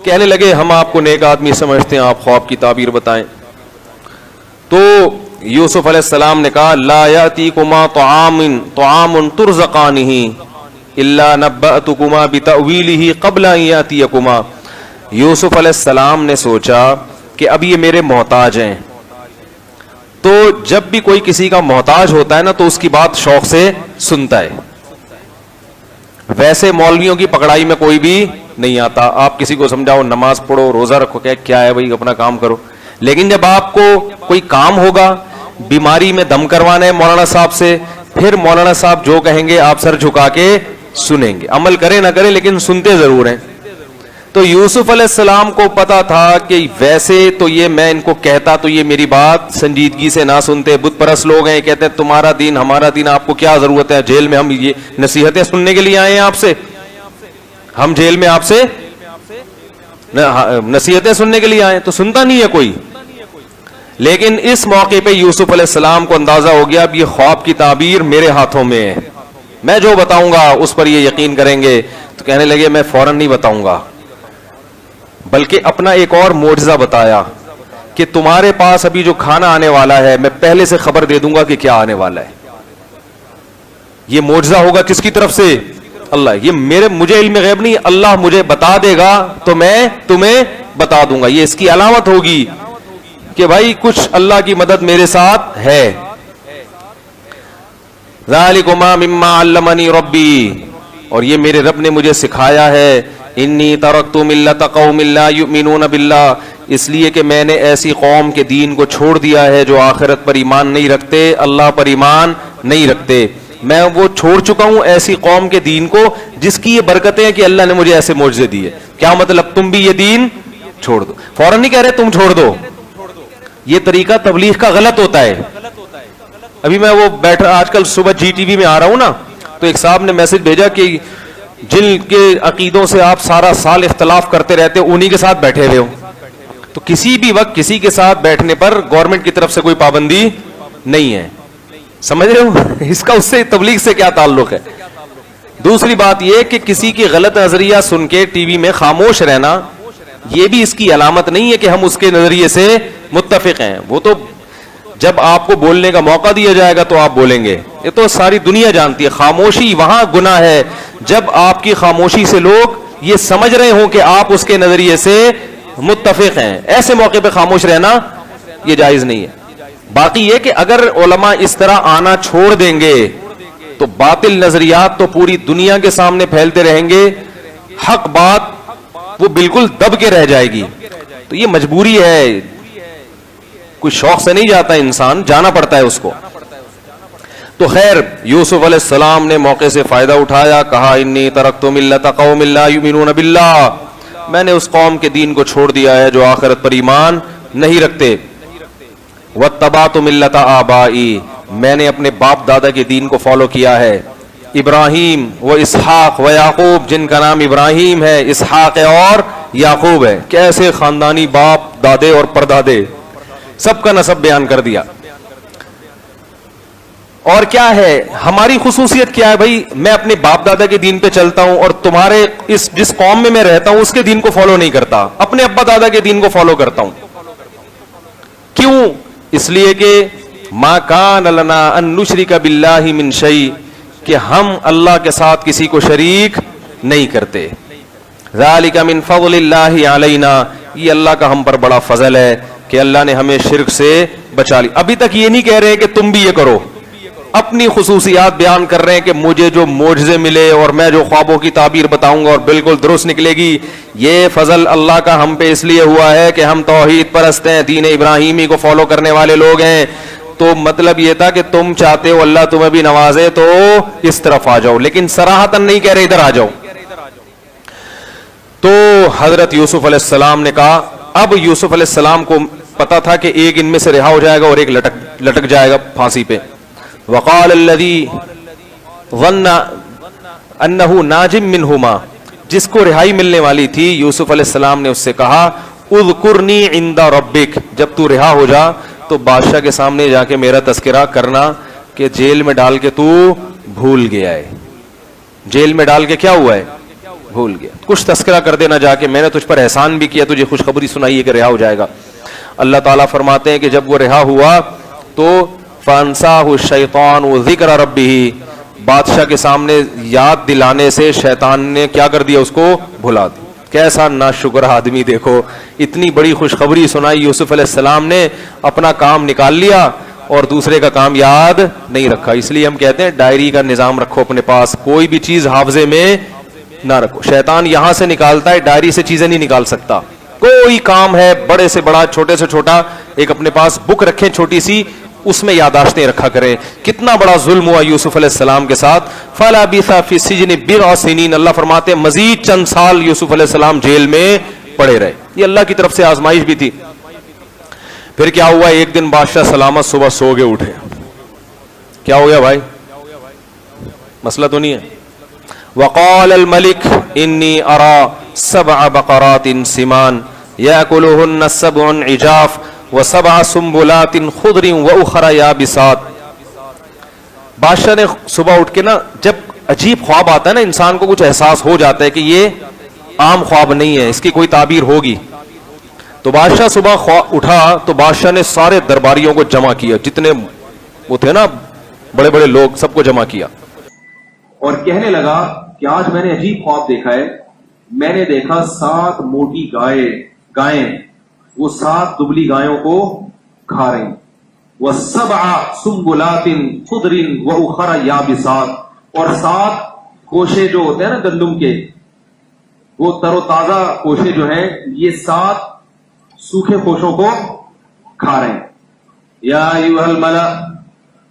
کہنے لگے ہم آپ کو نیک آدمی سمجھتے ہیں, آپ خواب کی تعبیر بتائیں. تو یوسف علیہ السلام نے کہا لا یاتیکما طعام ترزقانہ الا نبأتکما بتأویلہ قبل ان یاتیکما. یوسف علیہ السلام نے سوچا کہ اب یہ میرے محتاج ہیں, تو جب بھی کوئی کسی کا محتاج ہوتا ہے نا تو اس کی بات شوق سے سنتا ہے. ویسے مولویوں کی پکڑائی میں کوئی بھی نہیں آتا, آپ کسی کو سمجھاؤ نماز پڑھو روزہ رکھو کیا ہے بھائی اپنا کام کرو. لیکن جب آپ کو کوئی کام ہوگا, بیماری میں دم کروانا ہے مولانا صاحب سے, پھر مولانا صاحب جو کہیں گے آپ سر جھکا کے سنیں گے, عمل کریں نہ کریں لیکن سنتے ضرور ہیں. تو یوسف علیہ السلام کو پتا تھا کہ ویسے تو یہ میں ان کو کہتا تو یہ میری بات سنجیدگی سے نہ سنتے, بت پرست لوگ ہیں, کہتے ہیں تمہارا دین ہمارا دین, آپ کو کیا ضرورت ہے, جیل میں ہم یہ نصیحتیں سننے کے لیے آئے ہیں آپ سے, ہم جیل میں آپ سے نصیحتیں سننے کے لیے آئے, تو سنتا نہیں ہے کوئی. لیکن اس موقع پہ یوسف علیہ السلام کو اندازہ ہو گیا اب یہ خواب کی تعبیر میرے ہاتھوں میں ہے, میں جو بتاؤں گا اس پر یہ یقین کریں گے. تو کہنے لگے میں فوراً نہیں بتاؤں گا, بلکہ اپنا ایک اور معجزہ بتایا کہ تمہارے پاس ابھی جو کھانا آنے والا ہے میں پہلے سے خبر دے دوں گا کہ کیا آنے والا ہے. یہ معجزہ ہوگا کس کی طرف سے؟ اللہ. یہ مجھے علم غیب نہیں, اللہ مجھے بتا دے گا تو میں تمہیں بتا دوں گا. یہ اس کی علامت ہوگی کہ بھائی کچھ اللہ کی مدد میرے ساتھ ہے. ذالکما مما علمنی ربی, اور یہ میرے رب نے مجھے سکھایا ہے. انی ترکت ملت قوم لا یؤمنون باللہ, اس لیے کہ میں نے ایسی قوم کے دین کو چھوڑ دیا ہے جو آخرت پر ایمان نہیں رکھتے, اللہ پر ایمان نہیں رکھتے. میں وہ چھوڑ چکا ہوں ایسی قوم کے دین کو جس کی یہ برکتیں ہیں کہ اللہ نے مجھے ایسے معجزے دیے. کیا مطلب تم بھی یہ دین چھوڑ دو؟ فوراً نہیں کہہ رہے تم چھوڑ دو, یہ طریقہ تبلیغ کا غلط ہوتا ہے. ابھی میں وہ بیٹھا آج کل صبح جی ٹی وی میں آ رہا ہوں نا, تو ایک صاحب نے میسج بھیجا کہ جن کے عقیدوں سے آپ سارا سال اختلاف کرتے رہتے انہی کے ساتھ بیٹھے ہوئے ہو. تو کسی بھی وقت کسی کے ساتھ بیٹھنے پر گورنمنٹ کی طرف سے کوئی پابندی نہیں ہے, سمجھ رہے ہو؟ اس کا اس سے تبلیغ سے کیا تعلق ہے؟ دوسری بات یہ کہ کسی کی غلط نظریہ سن کے ٹی وی میں خاموش رہنا یہ بھی اس کی علامت نہیں ہے کہ ہم اس کے نظریے سے متفق ہیں. وہ تو جب آپ کو بولنے کا موقع دیا جائے گا تو آپ بولیں گے, یہ تو ساری دنیا جانتی ہے. خاموشی وہاں گناہ ہے جب آپ کی خاموشی سے لوگ یہ سمجھ رہے ہوں کہ آپ اس کے نظریے سے متفق ہیں. ایسے موقع پہ خاموش رہنا یہ جائز نہیں ہے. باقی یہ کہ اگر علماء اس طرح آنا چھوڑ دیں گے تو باطل نظریات تو پوری دنیا کے سامنے پھیلتے رہیں گے, حق بات وہ بالکل دب کے رہ جائے گی. تو یہ مجبوری ہے, کوئی شوق سے نہیں جاتا انسان, جانا پڑتا ہے اس کو. تو خیر یوسف علیہ السلام نے موقع سے فائدہ اٹھایا, کہا انی ترکت ملت قوم لا یؤمنون باللہ, میں نے اس قوم کے دین کو چھوڑ دیا ہے جو آخرت پر ایمان نہیں رکھتے. واتبعت ملت آبائی, میں نے اپنے باپ دادا کے دین کو فالو کیا ہے. ابراہیم و اسحاق و یعقوب, جن کا نام ابراہیم ہے, اسحاق ہے اور یعقوب ہے. کیسے خاندانی باپ دادے اور پردادے, سب کا نسب بیان کر دیا. اور کیا ہے ہماری خصوصیت کیا ہے بھائی؟ میں اپنے باپ دادا کے دین پہ چلتا ہوں اور تمہارے جس قوم میں رہتا ہوں اس کے دین کو فالو نہیں کرتا, اپنے ابا دادا کے دین کو فالو کرتا ہوں. کیوں؟ اس لیے کہ ما کان لنا ان نشرک باللہ من شیء, کہ ہم اللہ کے ساتھ کسی کو شریک نہیں کرتے. ذالک من فضل اللہ علینا, یہ اللہ کا ہم پر بڑا فضل ہے کہ اللہ نے ہمیں شرک سے بچا لی. ابھی تک یہ نہیں کہہ رہے کہ تم بھی یہ کرو, اپنی خصوصیات بیان کر رہے ہیں کہ مجھے جو معجزے ملے اور میں جو خوابوں کی تعبیر بتاؤں گا اور بالکل درست نکلے گی, یہ فضل اللہ کا ہم پہ اس لیے ہوا ہے کہ ہم توحید پرست ہیں, دین ابراہیمی کو فالو کرنے والے لوگ ہیں. تو مطلب یہ تھا کہ تم چاہتے ہو اللہ تمہیں بھی نوازے تو اس طرف آ جاؤ, لیکن صراحتاً نہیں کہہ رہے ادھر آ جاؤ. تو حضرت یوسف علیہ السلام نے کہا, اب یوسف علیہ السلام کو پتا تھا کہ ایک ان میں سے رہا ہو جائے گا اور ایک لٹک جائے گا پھانسی پہ. وقال الذی ظن انہ ناجم منہما, جس کو رہائی ملنے والی تھی, یوسف علیہ السلام نے اس سے کہا اذکرنی عند ربک, جب تو رہا ہو جا تو بادشاہ کے سامنے جا کے میرا تذکرہ کرنا کہ جیل میں ڈال کے تو بھول گیا ہے. جیل میں ڈال کے کیا ہوا ہے؟ بھول گیا. کچھ تذکرہ کر دینا جا کے, میں نے تجھ پر احسان بھی کیا, تجھے خوشخبری سنائی ہے کہ رہا ہو جائے گا. اللہ تعالیٰ فرماتے ہیں کہ جب وہ رہا ہوا تو فانساہ الشیطان ذکر ربہ, بادشاہ کے سامنے یاد دلانے سے شیطان نے کیا کر دیا, اس کو بھلا دیا. کیسا ناشکر آدمی, دیکھو اتنی بڑی خوشخبری سنائی یوسف علیہ السلام نے, اپنا کام نکال لیا اور دوسرے کا کام یاد نہیں رکھا. اس لیے ہم کہتے ہیں ڈائری کا نظام رکھو اپنے پاس, کوئی بھی چیز حافظے میں نہ رکھو. شیطان یہاں سے نکالتا ہے, ڈائری سے چیزیں نہیں نکال سکتا. کوئی کام ہے بڑے سے بڑا, چھوٹے سے چھوٹا, ایک اپنے پاس بک رکھیں چھوٹی سی, اس میں یاداشتیں رکھا کریں. کتنا بڑا ظلم ہوا یوسف علیہ السلام کے ساتھ. فلبث فی السجن بضع سنین, اللہ فرماتے ہیں مزید چند سال یوسف علیہ السلام جیل میں پڑے رہے. یہ اللہ کی طرف سے آزمائش بھی تھی. پھر کیا ہوا, ایک دن بادشاہ سلامت صبح سو کے اٹھے. کیا ہو گیا بھائی, مسئلہ تو نہیں ہے. وقال الملک انی ارا سبع بقرات سمان یاکلہن سبع عجاف وسبع سنبلات خضر واخر یابسات. بادشاہ نے صبح اٹھ کے نا, جب عجیب خواب آتا ہے نا انسان کو کچھ احساس ہو جاتا ہے کہ یہ عام خواب نہیں ہے, اس کی کوئی تعبیر ہوگی. تو بادشاہ صبح اٹھا تو بادشاہ نے سارے درباریوں کو جمع کیا, جتنے وہ تھے نا بڑے بڑے لوگ, سب کو جمع کیا اور کہنے لگا کہ آج میں نے عجیب خواب دیکھا ہے. میں نے دیکھا 7 موٹی گائیں وہ 7 دبلی گایوں کو کھا رہی. وَسَبْعَ سُنبُلَاتٍ خُضْرٍ وَأُخَرَ يَابِسَاتٍ, اور 7 کوشے جو ہوتے ہیں نا گندم کے, وہ تر و تازہ کوشے جو ہیں, یہ 7 سوکھے کوشوں کو کھا رہے ہیں. یا ایھا الملأ,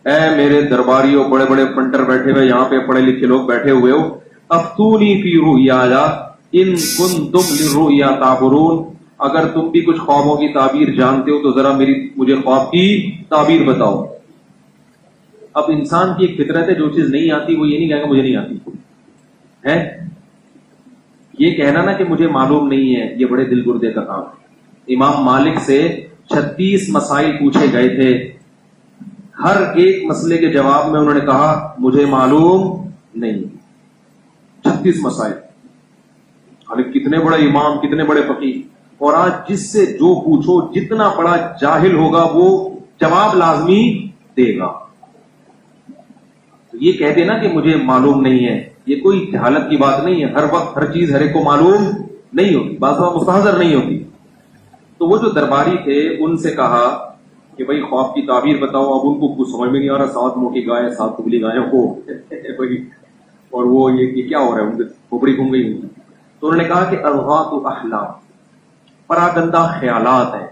اے میرے درباریوں, بڑے بڑے پنٹر بیٹھے ہوئے یہاں پہ, پڑھے لکھے لوگ بیٹھے ہوئے ہو, افتونی فی رؤیایا ان کنتم للرؤیا تعبرون, اگر تم بھی کچھ خوابوں کی تعبیر جانتے ہو تو ذرا مجھے خواب کی تعبیر بتاؤ. اب انسان کی ایک فطرت ہے, جو چیز نہیں آتی وہ یہ نہیں کہے گا مجھے نہیں آتی ہے. یہ کہنا نا کہ مجھے معلوم نہیں ہے, یہ بڑے دل گردے کا کام ہے. امام مالک سے 36 مسائل پوچھے گئے تھے, ہر ایک مسئلے کے جواب میں انہوں نے کہا مجھے معلوم نہیں. 36 مسائل, حالانکہ کتنے بڑے امام, کتنے بڑے فقیہ. اور آج جس سے جو پوچھو, جتنا بڑا جاہل ہوگا وہ جواب لازمی دے گا. یہ کہہ دینا کہ مجھے معلوم نہیں ہے, یہ کوئی جہالت کی بات نہیں ہے. ہر وقت ہر چیز ہر ایک کو معلوم نہیں ہوتی, بعض وقت مستحضر نہیں ہوتی. تو وہ جو درباری تھے ان سے کہا کہ بھائی خواب کی تعبیر بتاؤ. اب ان کو کچھ سمجھ میں نہیں آ رہا, 7 موٹی گائیں 7 دبلی گایوں کو اور وہ یہ کیا ہو رہا ہے, ان کی کھوپڑی گھوم گئی. تو انہوں نے کہا کہ الغاث احلام, پراگندہ خیالات ہیں.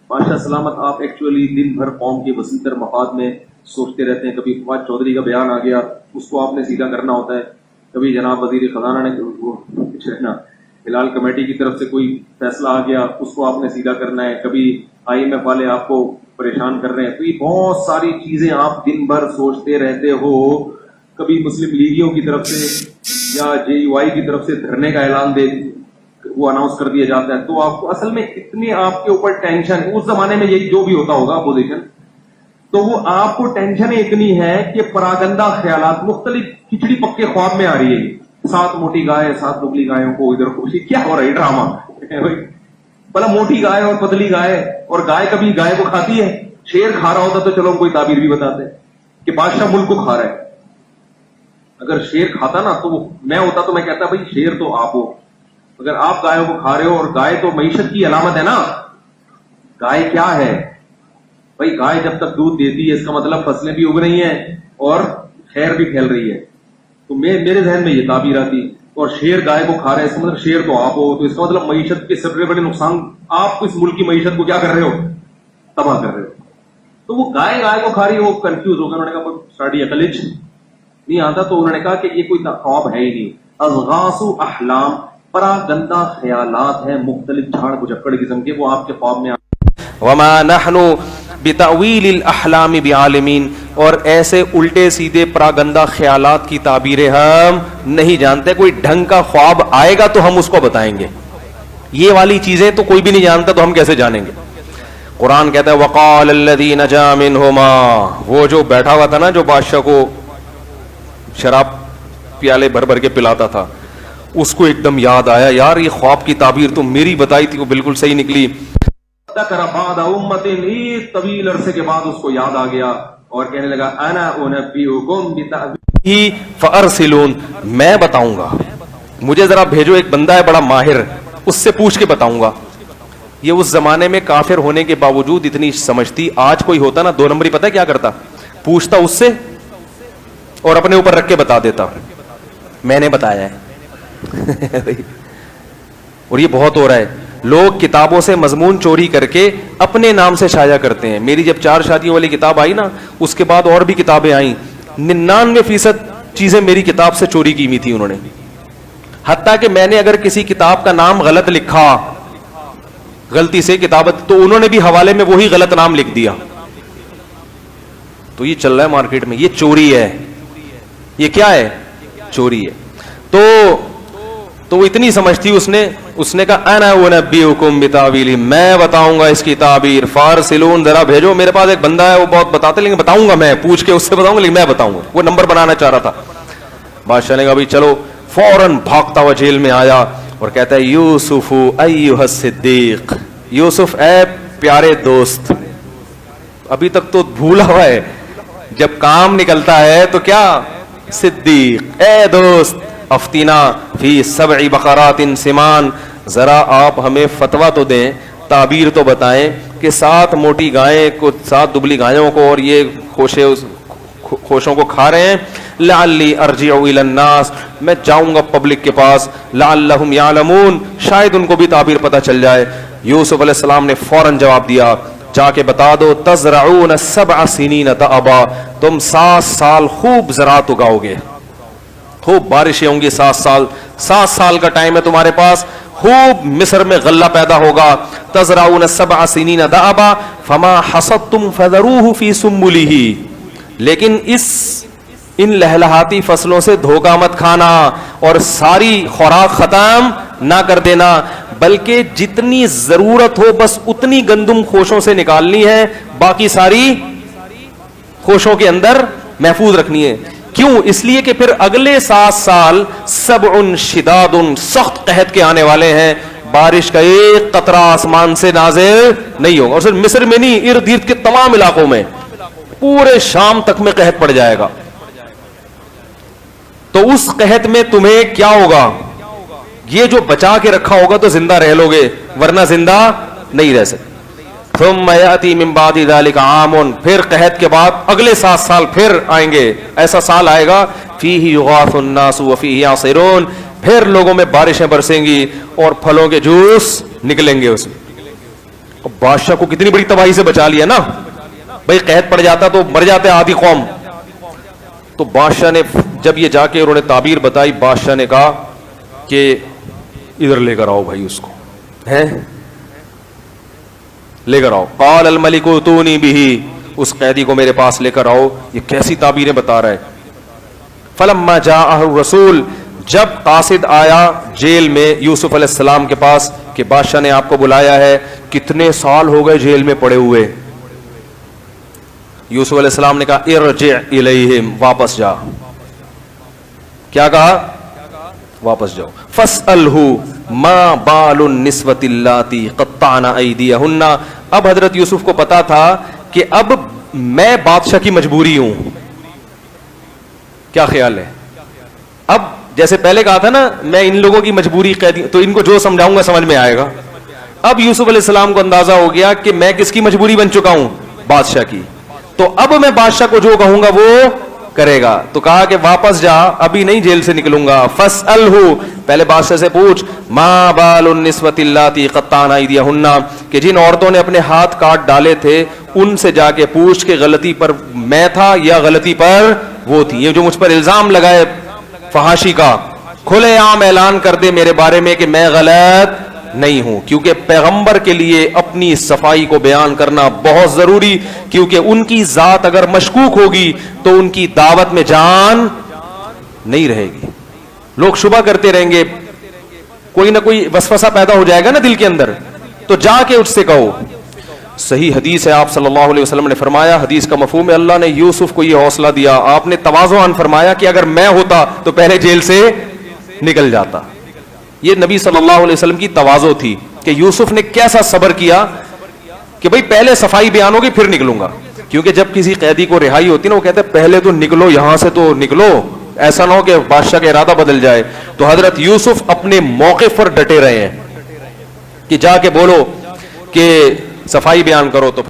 بادشاہ سلامت, آپ ایکچولی دن بھر قوم کے وسیع تر مفاد میں سوچتے رہتے ہیں. کبھی فواد چودھری کا بیان آ گیا, اس کو آپ نے سیدھا کرنا ہوتا ہے. کبھی جناب وزیر خزانہ نے ہلال کمیٹی کی طرف سے کوئی فیصلہ آ گیا, اس کو آپ نے سیدھا کرنا ہے. کبھی IMF والے آپ کو پریشان کر رہے ہیں. تو یہ بہت ساری چیزیں آپ دن بھر سوچتے رہتے ہو. کبھی مسلم لیگیوں کی طرف سے یا JUI کی طرف سے دھرنے کا اعلان وہ اناؤنس کر دیا جاتا ہے. تو آپ کو اصل میں اتنی آپ کے اوپر ٹینشن, اس زمانے میں یہی جو بھی ہوتا ہوگا اپوزیشن, تو وہ آپ کو ٹینشن اتنی ہے کہ پراگندہ خیالات, مختلف کھچڑی پکے خواب میں آ رہی ہے. 7 موٹی گائے 7 دبلی گایوں کو ادھر خوشی, کیا ہو رہا ہے ڈرامہ. بلا موٹی گائے اور پتلی گائے, اور گائے کبھی گائے کو کھاتی ہے. شیر کھا رہا ہوتا تو چلو ہم کوئی تعبیر بھی بتاتے کہ بادشاہ ملک کو کھا رہا ہے. اگر شیر کھاتا نا تو میں ہوتا تو میں کہتا بھائی شیر تو آپ ہو. اگر آپ گایوں کو کھا رہے ہو, اور گائے تو معیشت کی علامت ہے نا. گائے کیا ہے بھائی, گائے جب تک دودھ دیتی ہے اس کا مطلب فصلیں بھی اگ رہی ہیں اور خیر بھی پھیل رہی ہے. تو میرے ذہن میں یہ تعبیر آتی. اور شیر گائے کو کھا رہے ہیں, اس کا مطلب شیر تو آپ ہو, تو اس کا مطلب معیشت کے سب سے بڑے نقصان آپ اس ملک کی معیشت کو کیا کر رہے ہو, تباہ کر رہے ہو. تو وہ گائے کو کھا رہی ہے, وہ کنفیوز ہو گیا. انہوں نے کہا ساڑی عقلج نہیں آتا. تو انہوں نے کہا کہ یہ کوئی خواب ہے ہی نہیں. اضغاث احلام, پراگندہ خیالات ہیں مختلف جھاڑ بجھکڑ قسم کے, وہ آپ کے خواب میں. وما نحن بتاویل الاحلام بعالمین, اور ایسے الٹے سیدھے پراگندہ خیالات کی تعبیریں ہم نہیں جانتے. کوئی ڈھنگ کا خواب آئے گا تو ہم اس کو بتائیں گے. یہ والی چیزیں تو کوئی بھی نہیں جانتا, تو ہم کیسے جانیں گے. قرآن کہتا ہے وقال الذی نجا منہما, وہ جو بیٹھا ہوا تھا نا, جو بادشاہ کو شراب پیالے بھر بھر کے پلاتا تھا, اس کو ایک دم یاد آیا, یار یہ خواب کی تعبیر تو میری بتائی تھی وہ بالکل صحیح نکلی. ایک طویل عرصے کے بعد اس کو یاد آ گیا اور کہنے لگا انا انبئکم بتأویلہ فارسلون, میں بتاؤں گا, مجھے ذرا بھیجو, ایک بندہ ہے بڑا ماہر, اس سے پوچھ کے بتاؤں گا. یہ اس زمانے میں کافر ہونے کے باوجود اتنی سمجھتی. آج کوئی ہوتا نا 2 نمبری, پتہ ہے کیا کرتا, پوچھتا اس سے اور اپنے اوپر رکھ کے بتا دیتا میں نے بتایا ہے. اور یہ بہت ہو رہا ہے, لوگ کتابوں سے مضمون چوری کر کے اپنے نام سے شائع کرتے ہیں. میری جب 4 شادیوں والی کتاب آئی نا, اس کے بعد اور بھی کتابیں آئیں, 99% چیزیں میری کتاب سے چوری کی ہوئی تھی انہوں نے. حتیٰ کہ میں نے اگر کسی کتاب کا نام غلط لکھا, غلطی سے کتابت, تو انہوں نے بھی حوالے میں وہی غلط نام لکھ دیا. تو یہ چل رہا ہے مارکیٹ میں, یہ چوری ہے. یہ کیا ہے؟ چوری ہے. تو وہ اتنی سمجھتی, اس نے کہا انا انبئکم بتاویلہ, میں بتاؤں گا اس کی تعبیر. فارسلون, ذرا بھیجو, میرے پاس ایک بندہ ہے وہ بہت بتاتا, لیکن بتاؤں گا میں, پوچھ کے اس سے بتاؤں گا, لیکن میں بتاؤں گا. وہ نمبر بنانا چاہ رہا تھا. بادشاہ نے کہا بھائی چلو. فوراً بھاگتا ہوا جیل میں آیا اور کہتا ہے یوسف ایھا الصدیق, یوسف اے پیارے دوست. ابھی تک تو بھولا ہوا ہے, جب کام نکلتا ہے تو کیا, صدیق, اے دوست. افتینا فی 7 بقرات سمان, ذرا آپ ہمیں فتویٰ تو دیں, تعبیر تو بتائیں کہ 7 موٹی گائیں کو 7 دبلی گایوں کو اور یہ خوشوں کو کھا رہے ہیں. لعلی ارجع الی الناس, میں جاؤں گا پبلک کے پاس. لعلہم یعلمون, شاید ان کو بھی تعبیر پتہ چل جائے. یوسف علیہ السلام نے فوراً جواب دیا, جا کے بتا دو, تزرعون 7 سنین دأبا, تم 7 سال خوب زراعت اگاؤ گے, خوب بارشیں ہوں گی 7 سال. 7 سال کا ٹائم ہے تمہارے پاس, خوب مصر میں غلہ پیدا ہوگا. تزرعون 7 سنین دأبا فما حصدتم فذروه فی سنبلہ, لیکن ان لہلہاتی فصلوں سے دھوکہ مت کھانا اور ساری خوراک ختم نہ کر دینا, بلکہ جتنی ضرورت ہو بس اتنی گندم خوشوں سے نکالنی ہے, باقی ساری خوشوں کے اندر محفوظ رکھنی ہے. کیوں؟ اس لیے کہ پھر اگلے 7 سال 7 شداد, سخت قحط کے آنے والے ہیں. بارش کا ایک قطرہ آسمان سے نازل نہیں ہوگا, اور صرف مصر میں نہیں, ارد گرد کے تمام علاقوں میں, پورے شام تک میں قحط پڑ جائے گا. تو اس قحط میں تمہیں کیا ہوگا, یہ جو بچا کے رکھا ہوگا تو زندہ رہ لو گے, ورنہ زندہ نہیں رہ سکتے. ثم یأتی من بعد ذلک عام, پھر قحط کے بعد اگلے 7 سال پھر آئیں گے. ایسا سال آئے گا فیہ یغاث الناس وفیہ یعصرون, پھر لوگوں میں بارشیں برسیں گی اور پھلوں کے جوس نکلیں گے اس میں. بادشاہ کو کتنی بڑی تباہی سے بچا لیا نا بھائی, قحط پڑ جاتا تو مر جاتے آدھی قوم. تو بادشاہ نے جب یہ جا کے انہوں نے تعبیر بتائی, بادشاہ نے کہا کہ ادھر لے کر آؤ بھائی اس کو, ہے لے کر آؤ. قال الملک اتونی بہ, اس قیدی کو میرے پاس لے کر آؤ, یہ کیسی تعبیریں بتا رہا ہے. فلما جاءہ الرسول, جب قاصد آیا جیل میں یوسف علیہ السلام کے پاس کہ بادشاہ نے آپ کو بلایا ہے, کتنے سال ہو گئے جیل میں پڑے ہوئے. یوسف علیہ السلام نے کہا ارجع الیہم, واپس جا. کیا کہا؟ واپس جاؤ. فاسألہ ما بال النسوۃ اللاتی قطعن ایدیہن, اب حضرت یوسف کو پتا تھا کہ اب میں بادشاہ کی مجبوری ہوں. کیا خیال ہے؟ اب جیسے پہلے کہا تھا نا میں ان لوگوں کی مجبوری قیدی, تو ان کو جو سمجھاؤں گا سمجھ میں آئے گا. اب یوسف علیہ السلام کو اندازہ ہو گیا کہ میں کس کی مجبوری بن چکا ہوں, بادشاہ کی. تو اب میں بادشاہ کو جو کہوں گا وہ کرے گا. تو کہا کہ واپس جا, ابھی نہیں جیل سے نکلوں گا. فاسألہ, پہلے بادشاہ سے پوچھ, ما بال النسوۃ اللاتی قطعن ایدیہن, کہ جن عورتوں نے اپنے ہاتھ کاٹ ڈالے تھے ان سے جا کے پوچھ کہ غلطی پر میں تھا یا غلطی پر وہ تھی. یہ جو مجھ پر الزام لگائے فحاشی کا, کھلے عام اعلان کر دے میرے بارے میں کہ میں غلط نہیں ہوں. کیونکہ پیغمبر کے لیے اپنی صفائی کو بیان کرنا بہت ضروری, کیونکہ ان کی ذات اگر مشکوک ہوگی تو ان کی دعوت میں جان نہیں رہے گی. لوگ شبہ کرتے رہیں گے, کوئی نہ کوئی وسوسہ پیدا ہو جائے گا نا دل کے اندر, تو جا کے اس سے کہو. صحیح حدیث ہے, آپ صلی اللہ علیہ وسلم نے فرمایا, حدیث کا مفہوم ہے, اللہ نے یوسف کو یہ حوصلہ دیا, آپ نے تواضعاً فرمایا کہ اگر میں ہوتا تو پہلے جیل سے نکل جاتا. یہ نبی صلی اللہ علیہ وسلم کی تواضع تھی کہ یوسف نے کیسا صبر کیا کہ بھئی پہلے صفائی بیان ہوگی پھر نکلوں گا. کیونکہ جب کسی قیدی کو رہائی ہوتی نا وہ کہتے ہیں پہلے تو نکلو یہاں سے, تو نکلو, ایسا نہ ہو کہ بادشاہ کا ارادہ بدل جائے. تو حضرت یوسف اپنے موقف پر ڈٹے رہے ہیں کہ جا کے بولو کہ صفائی بیان کرو. تو